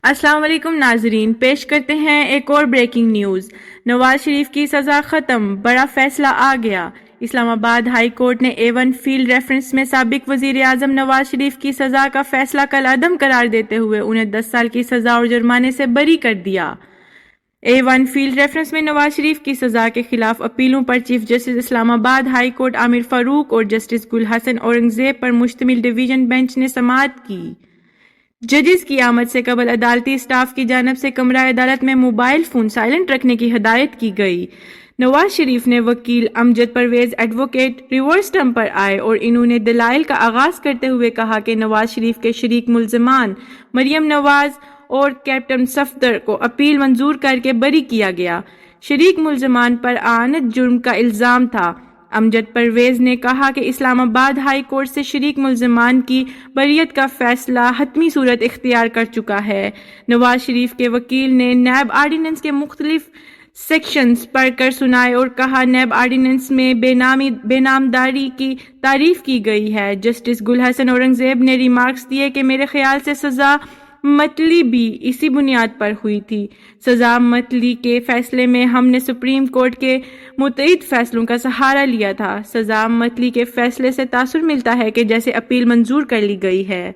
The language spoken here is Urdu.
السلام علیکم ناظرین، پیش کرتے ہیں ایک اور بریکنگ نیوز۔ نواز شریف کی سزا ختم، بڑا فیصلہ آ گیا۔ اسلام آباد ہائی کورٹ نے A1 فیلڈ ریفرنس میں سابق وزیر اعظم نواز شریف کی سزا کا فیصلہ کالعدم قرار دیتے ہوئے انہیں 10 سال کی سزا اور جرمانے سے بری کر دیا۔ A1 فیلڈ ریفرنس میں نواز شریف کی سزا کے خلاف اپیلوں پر چیف جسٹس اسلام آباد ہائی کورٹ عامر فاروق اور جسٹس گل حسن اورنگزیب پر مشتمل ڈویژن بینچ نے سماعت کی۔ ججز کی آمد سے قبل عدالتی اسٹاف کی جانب سے کمرہ عدالت میں موبائل فون سائلنٹ رکھنے کی ہدایت کی گئی۔ نواز شریف نے وکیل امجد پرویز ایڈوکیٹ ریورس ٹرم پر آئے اور انہوں نے دلائل کا آغاز کرتے ہوئے کہا کہ نواز شریف کے شریک ملزمان مریم نواز اور کیپٹن صفدر کو اپیل منظور کر کے بری کیا گیا۔ شریک ملزمان پر اعانت جرم کا الزام تھا۔ امجد پرویز نے کہا کہ اسلام آباد ہائی کورٹ سے شریک ملزمان کی بریت کا فیصلہ حتمی صورت اختیار کر چکا ہے۔ نواز شریف کے وکیل نے نیب آرڈیننس کے مختلف سیکشنز پڑھ کر سنائے اور کہا نیب آرڈیننس میں بے نامداری کی تعریف کی گئی ہے۔ جسٹس گل حسن اورنگزیب نے ریمارکس دیے کہ میرے خیال سے سزا معطلی بھی اسی بنیاد پر ہوئی تھی۔ سزا معطلی کے فیصلے میں ہم نے سپریم کورٹ کے متعدد فیصلوں کا سہارا لیا تھا۔ سزا معطلی کے فیصلے سے تاثر ملتا ہے کہ جیسے اپیل منظور کر لی گئی ہے۔